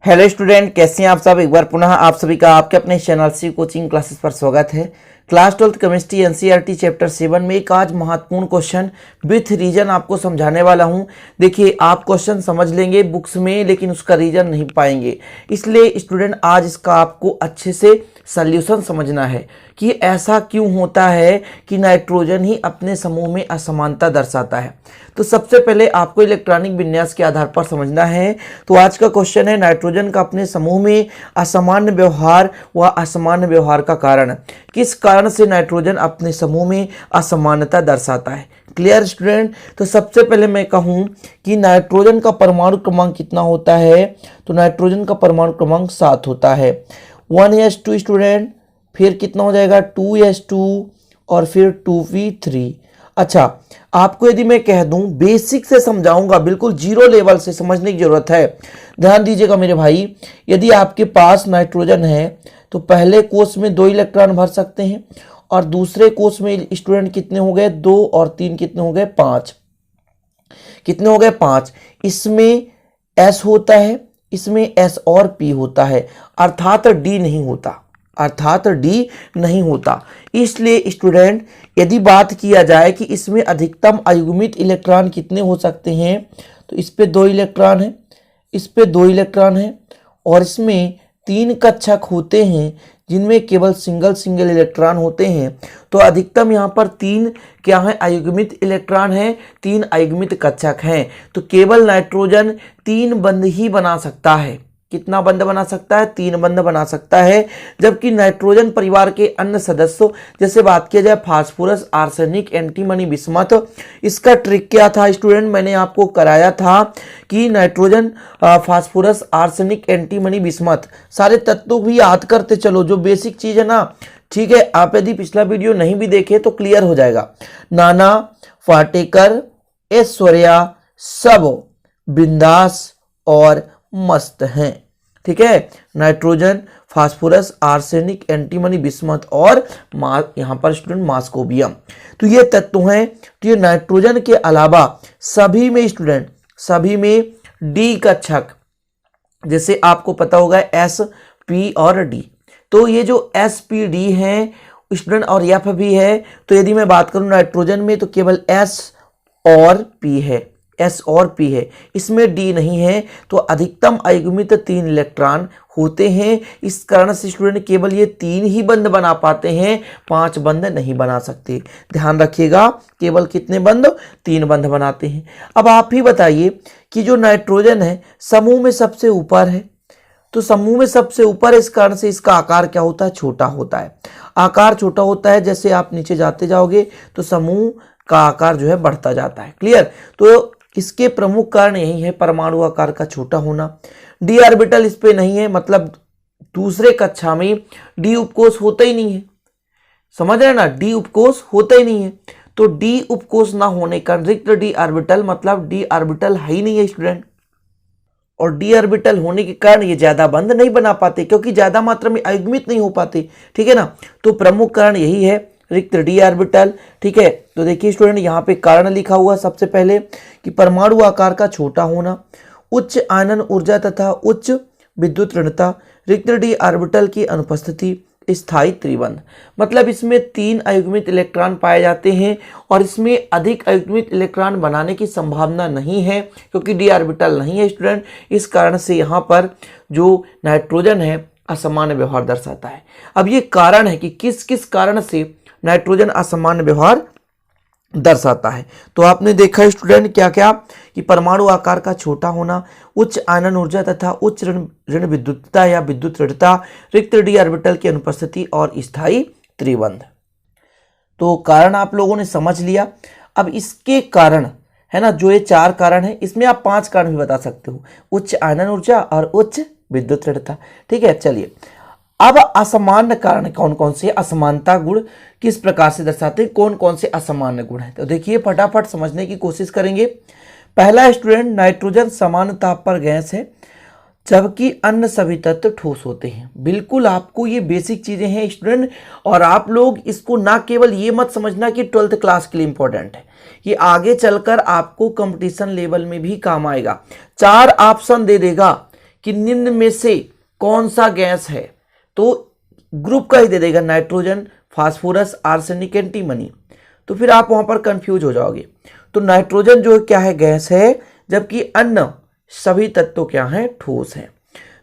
Hello student, कैसे हैं आप सब। एक बार पुनः आप सभी का आपके अपने चैनल सी कोचिंग क्लासेस पर स्वागत है। क्लास 12 केमिस्ट्री एनसीईआरटी चैप्टर 7 में एक आज महत्वपूर्ण क्वेश्चन विथ रीजन आपको समझाने वाला हूं। देखिए, आप क्वेश्चन समझ लेंगे बुक्स में, लेकिन उसका रीजन नहीं पाएंगे। इसलिए स्टूडेंट आज इसका आपको अच्छे से सल्यूशन समझना है कि ऐसा क्यों होता है कि नाइट्रोजन ही अपने समूह में असमानता दर्शाता है। तो सबसे पहले आपको इलेक्ट्रॉनिक विन्यास के आधार पर समझना है। तो आज का क्वेश्चन है नाइट्रोजन का अपने समूह में असामान्य व्यवहार व असामान्य व्यवहार का कारण। किस कारण से नाइट्रोजन अपने समूह में असमानता दर्शाता है। Clear student. तो सबसे पहले मैं कहूं कि नाइट्रोजन का परमाणु क्रमांक कितना होता है। तो नाइट्रोजन का परमाणु क्रमांक 7 होता है। 1s2 स्टूडेंट, फिर कितना हो जाएगा 2s2 और फिर 2p3। अच्छा, आपको यदि मैं कह दूं, बेसिक से समझाऊंगा, बिल्कुल जीरो लेवल से समझने की जरूरत है। ध्यान दीजिएगा मेरे भाई, यदि आपके पास नाइट्रोजन है तो पहले कोष में 2 इलेक्ट्रॉन भर सकते हैं और दूसरे कोष में स्टूडेंट कितने हो गए 2 और 3 कितने हो गए 5। कितने हो गए 5। इसमें S होता है, इसमें S और P होता है, अर्थात D नहीं होता, अर्थात D नहीं होता। इसलिए स्टूडेंट यदि बात किया जाए कि इसमें अधिकतम अयुग्मित इलेक्ट्रॉन कितने हो सकते हैं, तो इस पे 2 इलेक्ट्रॉन है, इस पे 2 इलेक्ट्रॉन है और इसमें 3 कक्षक होते हैं जिनमें केवल सिंगल इलेक्ट्रॉन होते हैं। तो अधिकतम यहाँ पर 3 क्या है अयुग्मित इलेक्ट्रॉन है, 3 अयुग्मित कक्षक हैं। तो केवल नाइट्रोजन 3 बंध ही बना सकता है। कितना बंध बना सकता है 3 बंध बना सकता है। जबकि नाइट्रोजन परिवार के अन्य सदस्यों जैसे बात किया जाए फास्फोरस, आर्सेनिक, एंटीमनी, बिस्मथ, इसका ट्रिक क्या था स्टूडेंट, मैंने आपको कराया था कि nitrogen, phosphorus, arsenic, antimony, bismuth सारे तत्वों भी याद करते चलो, जो बेसिक चीज है ना। ठीक है, आप यदि पिछला वीडियो नहीं भी देखे तो क्लियर हो जाएगा। नाना, पाटेकर, ऐश्वर्या सब बिंदास और मस्त हैं। ठीक है, nitrogen, phosphorus, arsenic, antimony, bismuth और यहां पर स्टूडेंट मास्कोबियम, तो ये तत्व हैं। तो ये नाइट्रोजन के अलावा सभी में स्टूडेंट, सभी में डी कक्षक, जैसे आपको पता होगा एस, पी और डी। तो ये जो एस, पी, डी है स्टूडेंट और एफ भी है। तो यदि मैं बात करूं नाइट्रोजन में तो केवल एस और पी है, S और P है, इसमें D नहीं है। तो अधिकतम अयुग्मित 3 इलेक्ट्रॉन होते हैं। इस कारण से स्टूडेंट केवल ये 3 ही बंध बना पाते हैं, 5 बंध नहीं बना सकते। ध्यान रखिएगा, केवल कितने बंध 3 बंध बनाते हैं। अब आप ही बताइए कि जो नाइट्रोजन है समूह में सबसे ऊपर है, तो समूह में सबसे ऊपर इस कारण से इसका आकार क्या होता है, छोटा होता है। आकार छोटा होता है, जैसे आप नीचे जाते जाओगे तो समूह का आकार जो है बढ़ता जाता है। क्लियर। तो इसके प्रमुख कारण यही है, परमाणु आकार का छोटा होना। डी ऑर्बिटल इस पे नहीं है, मतलब दूसरे कक्षा में डी उपकोष होता ही नहीं है। समझ रहे हैं ना, डी उपकोष होता ही नहीं है। तो डी उपकोष ना होने का रिक्त डी ऑर्बिटल, मतलब डी ऑर्बिटल है ही नहीं है स्टूडेंट। और डी ऑर्बिटल होने के कारण ये ज्यादा बंध नहीं बना पाते, क्योंकि ज्यादा मात्रा में अयुग्मित नहीं हो पाते। ठीक है ना। तो प्रमुख कारण यही है, रिक्त डी ऑर्बिटल। ठीक है। तो देखिए स्टूडेंट, यहाँ पे कारण लिखा हुआ सबसे पहले कि परमाणु आकार का छोटा होना, उच्च आयनन ऊर्जा तथा उच्च विद्युत ऋणता, रिक्त डी ऑर्बिटल की अनुपस्थिति, स्थायी त्रिबंध, मतलब इसमें 3 अयुग्मित इलेक्ट्रॉन पाए जाते हैं और इसमें अधिक अयुग्मित इलेक्ट्रॉन बनाने की संभावना नहीं है, क्योंकि डी ऑर्बिटल नहीं है स्टूडेंट। इस कारण से यहाँ पर जो नाइट्रोजन है असामान्य व्यवहार दर्शाता है। अब ये कारण है कि किस किस कारण से नाइट्रोजन असामान्य व्यवहार दर्शाता है। तो आपने देखा स्टूडेंट क्या क्या, कि परमाणु आकार का छोटा होना, उच्च आयनन ऊर्जा तथा उच्च ऋण विद्युतता या विद्युत ऋणता, रिक्त डी ऑर्बिटल की अनुपस्थिति और स्थायी त्रिबंध। तो कारण आप लोगों ने समझ लिया। अब इसके कारण है ना, जो ये 4 कारण है, इसमें आप 5 कारण भी बता सकते हो, उच्च आयनन ऊर्जा और उच्च विद्युत ऋणता। ठीक है, चलिए अब असामान्य कारण कौन कौन से, असमानता गुण किस प्रकार से दर्शाते हैं, कौन कौन से असामान्य गुण हैं। तो देखिए फटाफट समझने की कोशिश करेंगे। पहला स्टूडेंट, नाइट्रोजन समान ताप पर गैस है जबकि अन्य सभी तत्व ठोस होते हैं। बिल्कुल आपको ये बेसिक चीजें हैं स्टूडेंट, और आप लोग इसको ना केवल ये मत समझना कि 12th क्लास के लिए इंपॉर्टेंट है, ये आगे चलकर आपको कंपटीशन लेवल में भी काम आएगा। 4 ऑप्शन दे देगा कि निम्न में से कौन सा गैस है, तो ग्रुप का ही दे देगा, नाइट्रोजन, फास्फोरस, आर्सेनिक, एंटीमनी। तो फिर आप वहां पर कंफ्यूज हो जाओगे। तो नाइट्रोजन जो क्या है, गैस है, जबकि अन्य सभी तत्व क्या हैं, ठोस हैं।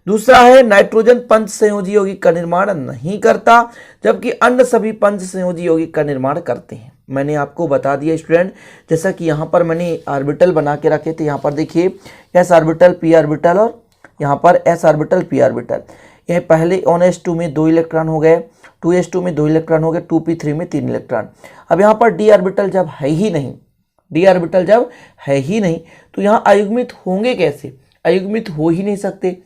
दूसरा है नाइट्रोजन पंच संयोजी यौगिक का निर्माण नहीं करता, जबकि अन्य सभी पंच संयोजी यौगिक का निर्माण करते हैं। मैंने आपको बता दिया स्टूडेंट, जैसा कि यहाँ पर मैंने ऑर्बिटल बना के रखे थे। यहाँ पर देखिए s ऑर्बिटल, p ऑर्बिटल और यहाँ पर s ऑर्बिटल, p ऑर्बिटल। ये पहले 1s2 में 2 इलेक्ट्रॉन हो गए, 2s2 में 2 इलेक्ट्रॉन हो गए, 2p3 में 3 इलेक्ट्रॉन। अब यहाँ पर d ऑर्बिटल जब है ही नहीं, d ऑर्बिटल जब है ही नहीं, तो यहाँ अयुग्मित होंगे कैसे? अयुग्मित हो ही नहीं सकते।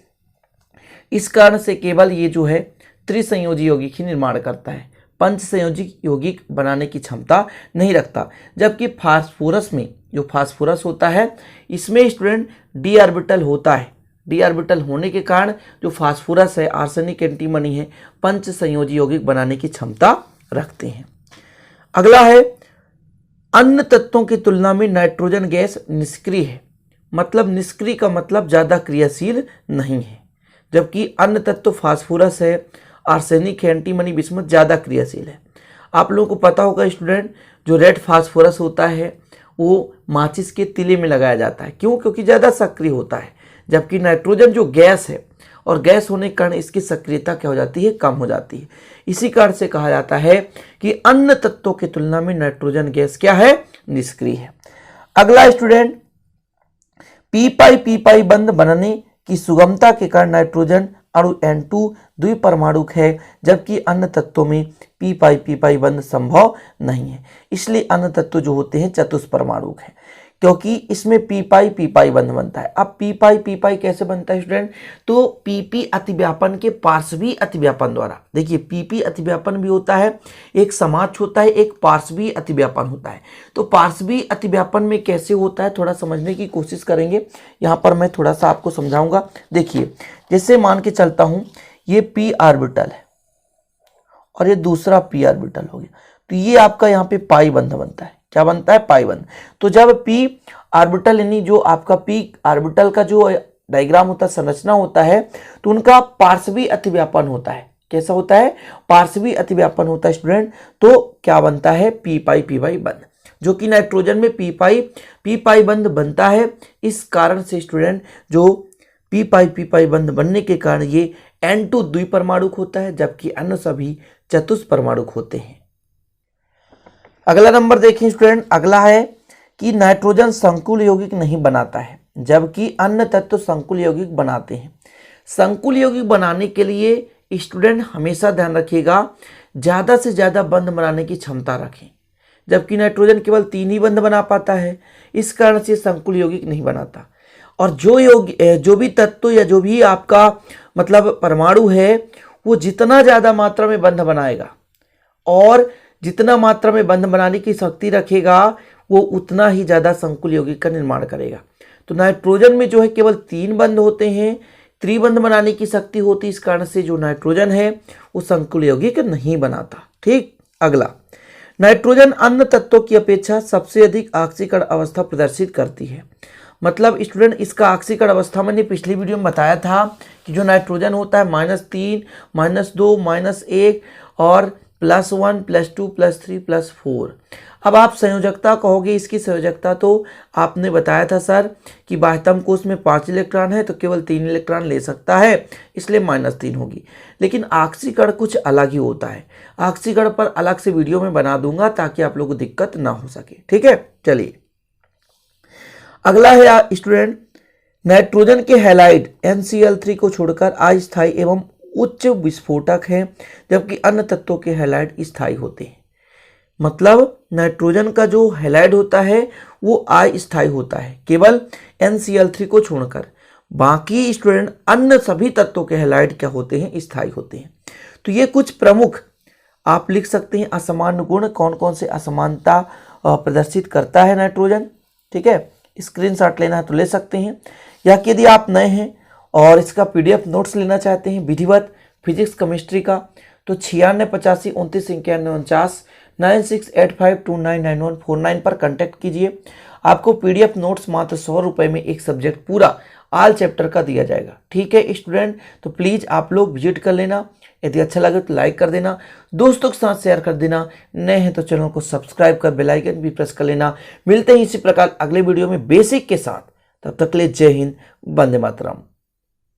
इस कारण से केवल ये जो है त्रिसंयोजी यौगिक ही निर्माण करता है, पंच संयोजी यौगिक बनाने की क्षमता नहीं रखता। जबकि फास्फोरस में, जो फास्फोरस होता है, इसमें स्टूडेंट डी ऑर्बिटल होता है। डी ऑर्बिटल होने के कारण जो फास्फोरस है, आर्सेनिक, एंटीमनी है, पंच संयोजी यौगिक बनाने की क्षमता रखते हैं। अगला है अन्य तत्वों की तुलना में नाइट्रोजन गैस निष्क्रिय है। मतलब निष्क्रिय का मतलब ज्यादा क्रियाशील नहीं है, जबकि अन्य तत्व फास्फोरस है, आर्सेनिक है, एंटीमनी, बिस्मथ ज्यादा क्रियाशील है। आप लोगों को पता होगा स्टूडेंट, जो रेड फास्फोरस होता है वो माचिस के तिले में लगाया जाता है। क्यों? क्योंकि ज्यादा सक्रिय होता है। जबकि नाइट्रोजन जो गैस है, और गैस होने के कारण इसकी सक्रियता क्या हो जाती है, कम हो जाती है। इसी कारण से कहा जाता है कि अन्य तत्वों की तुलना में नाइट्रोजन गैस क्या है, निष्क्रिय है। अगला स्टूडेंट, पी पाई बंध बनने की सुगमता के कारण नाइट्रोजन अणु N2 द्विपरमाणुक है, जबकि अन्य तत्वों में पी पाई बंध संभव नहीं है। इसलिए अन्य तत्व जो होते हैं चतुष्परमाणुक है, क्योंकि इसमें पी पाई बंध बनता है। अब पी पाई कैसे बनता है स्टूडेंट? तो पीपी अतिव्यापन के पार्श्वी अतिव्यापन द्वारा। देखिए पीपी अतिव्यापन भी होता है, एक समाज होता है, एक पार्श्वी अतिव्यापन होता है। तो पार्श्वी अतिव्यापन में कैसे होता है, थोड़ा समझने की कोशिश करेंगे। यहाँ पर मैं थोड़ा सा आपको समझाऊंगा। देखिए जैसे मान के चलता हूं, ये पी ऑर्बिटल है और ये दूसरा पी ऑर्बिटल हो गया, तो ये आपका यहाँ पे पाई बंध बनता है। क्या बनता है? पाई बंध। तो जब पी ऑर्बिटल यानी जो आपका पी ऑर्बिटल का जो डायग्राम होता है, संरचना होता है, तो उनका पार्श्वी अतिव्यापन होता है। कैसा होता है? पार्श्वी अतिव्यापन होता है स्टूडेंट। तो क्या बनता है? पी पाई बंध, जो कि नाइट्रोजन में पी पाई बंध बनता है। इस कारण से स्टूडेंट जो पी पाई बंध बनने के कारण ये N2 द्विपरमाणुक होता है, जबकि अन्य सभी चतुष्परमाणुक होते हैं। अगला नंबर देखिए स्टूडेंट, अगला है कि नाइट्रोजन संकुल यौगिक नहीं बनाता है, जबकि अन्य तत्व संकुल यौगिक बनाते हैं। संकुल यौगिक बनाने के लिए स्टूडेंट हमेशा ध्यान रखिएगा, ज्यादा से ज्यादा बंध बनाने की क्षमता रखें, जबकि नाइट्रोजन केवल 3 ही बंध बना पाता है। इस कारण से संकुल यौगिक नहीं बनाता। और जो भी तत्व या जो भी आपका मतलब परमाणु है, वो जितना ज्यादा मात्रा में बंध बनाएगा और जितना मात्रा में बंध बनाने की शक्ति रखेगा, वो उतना ही ज्यादा संकुल यौगिक का निर्माण करेगा। तो नाइट्रोजन में जो है केवल 3 बंध होते हैं, त्रिबंध बनाने की शक्ति होती है। इस कारण से जो नाइट्रोजन है वो संकुल यौगिक नहीं बनाता। ठीक। अगला, नाइट्रोजन अन्य तत्वों की अपेक्षा सबसे अधिक ऑक्सीकरण अवस्था प्रदर्शित करती है। मतलब स्टूडेंट इसका ऑक्सीकरण अवस्था मैंने पिछली वीडियो में बताया था कि जो नाइट्रोजन होता है -3, -2, -1 और +1, +2, +3, +4। अब आप संयोजकता कहोगे, इसकी संयोजकता तो आपने बताया था सर कि बाह्यतम कोश में 5 इलेक्ट्रॉन है तो केवल 3 इलेक्ट्रॉन ले सकता है, इसलिए -3 होगी। लेकिन ऑक्सीकरण कुछ अलग ही होता है। ऑक्सीकरण पर अलग से वीडियो में बना दूंगा ताकि आप लोगों को दिक्कत ना हो सके। ठीक है, चलिए अगला है स्टूडेंट, नाइट्रोजन के हैलाइड NCl3 को छोड़कर अस्थायी एवं उच्च विस्फोटक है, जबकि अन्य तत्वों के हैलाइड स्थायी होते हैं। मतलब नाइट्रोजन का जो हैलाइड होता है वो अस्थायी होता है, केवल NCl3 को छोड़कर। बाकी स्टूडेंट अन्य सभी तत्वों के हैलाइड क्या होते हैं? स्थायी होते हैं। तो ये कुछ प्रमुख आप लिख सकते हैं असामान्य गुण, कौन कौन से असमानता प्रदर्शित करता है नाइट्रोजन। ठीक है, स्क्रीनशॉट लेना है तो ले सकते हैं, या कि यदि आप नए हैं और इसका PDF नोट्स लेना चाहते हैं विधिवत फिजिक्स केमिस्ट्री का, तो 96 85 29 91 49 9685299149 पर कांटेक्ट कीजिए। आपको PDF नोट्स मात्र 100 रुपये में एक सब्जेक्ट पूरा ऑल चैप्टर का दिया जाएगा। ठीक है स्टूडेंट, तो प्लीज़ आप लोग विजिट कर लेना। यदि अच्छा लगे तो लाइक कर देना, दोस्तों के साथ शेयर कर देना, नए हैं तो चैनल को सब्सक्राइब कर बेल आइकन भी प्रेस कर लेना। मिलते हैं इसी प्रकार अगले वीडियो में बेसिक के साथ। तब तक के लिए जय हिंद, वंदे मातरम।